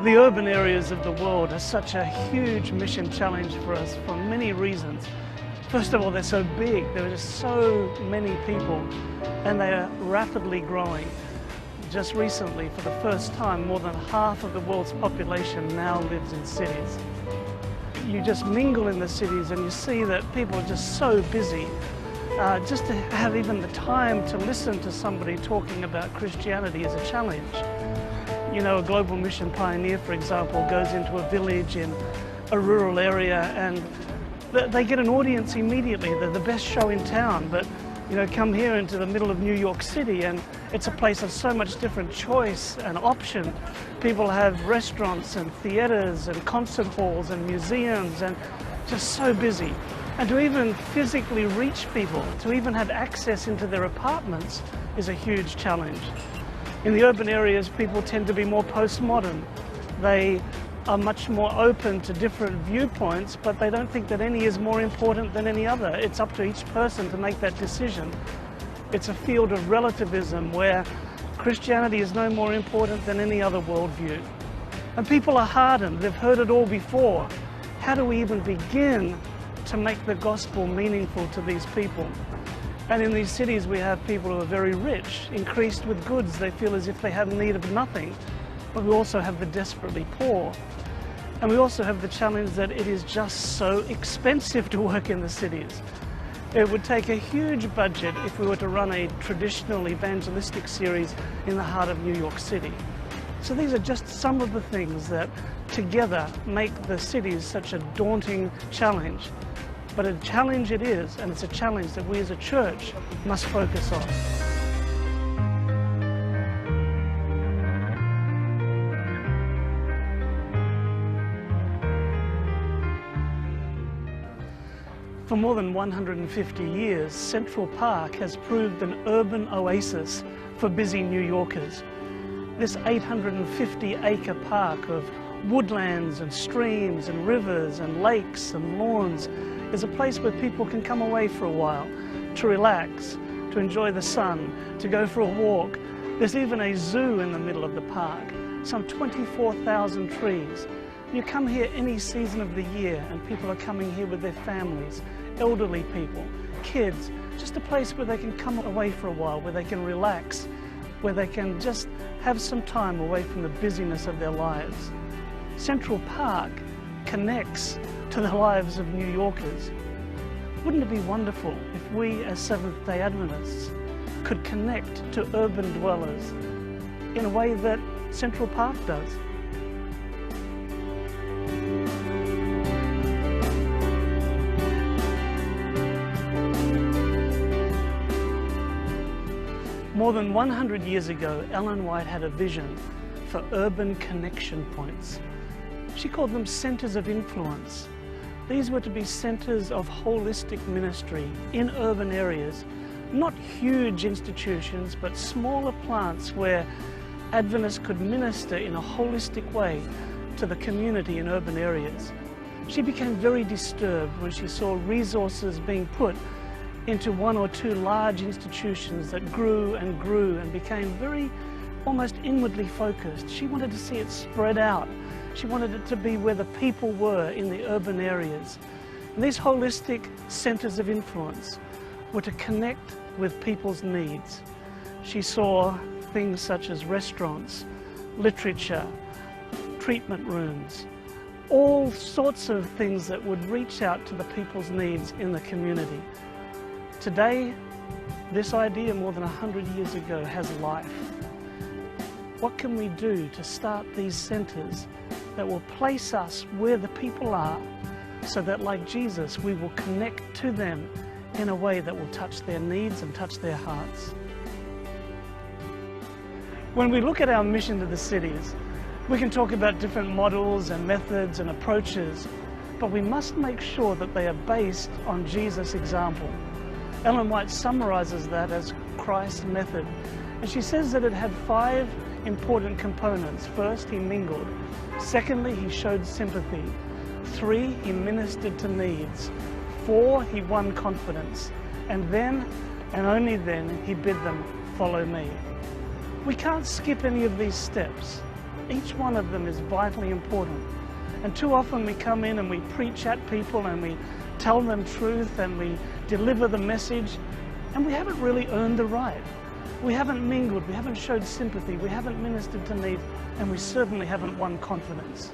The urban areas of the world are such a huge mission challenge for us for many reasons. First of all, they're so big, there are just so many people, and they are rapidly growing. Just recently, for the first time, more than half of the world's population now lives in cities. You just mingle in the cities and you see that people are just so busy. Just to have even the time to listen to somebody talking about Christianity is a challenge. You know, a global mission pioneer, for example, goes into a village in a rural area and they get an audience immediately. They're the best show in town, but you know, come here into the middle of New York City and it's a place of so much different choice and option. People have restaurants and theaters and concert halls and museums and just so busy. And to even physically reach people, to even have access into their apartments is a huge challenge. In the urban areas, people tend to be more postmodern. They are much more open to different viewpoints, but they don't think that any is more important than any other. It's up to each person to make that decision. It's a field of relativism where Christianity is no more important than any other worldview. And people are hardened. They've heard it all before. How do we even begin to make the gospel meaningful to these people? And in these cities we have people who are very rich, increased with goods. They feel as if they have need of nothing. But we also have the desperately poor. And we also have the challenge that it is just so expensive to work in the cities. It would take a huge budget if we were to run a traditional evangelistic series in the heart of New York City. So these are just some of the things that together make the cities such a daunting challenge. But a challenge it is, and it's a challenge that we as a church must focus on. For more than 150 years, Central Park has proved an urban oasis for busy New Yorkers. This 850-acre park of woodlands and streams and rivers and lakes and lawns is a place where people can come away for a while, to relax, to enjoy the sun, to go for a walk. There's even a zoo in the middle of the park, some 24,000 trees. You come here any season of the year and people are coming here with their families, elderly people, kids, just a place where they can come away for a while, where they can relax, where they can just have some time away from the busyness of their lives. Central Park connects to the lives of New Yorkers. Wouldn't it be wonderful if we as Seventh-day Adventists could connect to urban dwellers in a way that Central Park does? More than 100 years ago, Ellen White had a vision for urban connection points. She called them centers of influence. These were to be centers of holistic ministry in urban areas, not huge institutions, but smaller plants where Adventists could minister in a holistic way to the community in urban areas. She became very disturbed when she saw resources being put into one or two large institutions that grew and became very almost inwardly focused. She wanted to see it spread out. She wanted it to be where the people were in the urban areas. And these holistic centers of influence were to connect with people's needs. She saw things such as restaurants, literature, treatment rooms, all sorts of things that would reach out to the people's needs in the community. Today, this idea more than 100 years ago has life. What can we do to start these centers that will place us where the people are so that, like Jesus, we will connect to them in a way that will touch their needs and touch their hearts? When we look at our mission to the cities, we can talk about different models and methods and approaches, but we must make sure that they are based on Jesus' example. Ellen White summarizes that as Christ's method, and she says that it had 5 important components. First, he mingled. Secondly, he showed sympathy. 3, he ministered to needs. 4, he won confidence. And then, and only then, he bid them follow me. We can't skip any of these steps. Each one of them is vitally important. And too often we come in and we preach at people and we tell them truth and we deliver the message, and we haven't really earned the right. We haven't mingled, we haven't showed sympathy, we haven't ministered to needs, and we certainly haven't won confidence.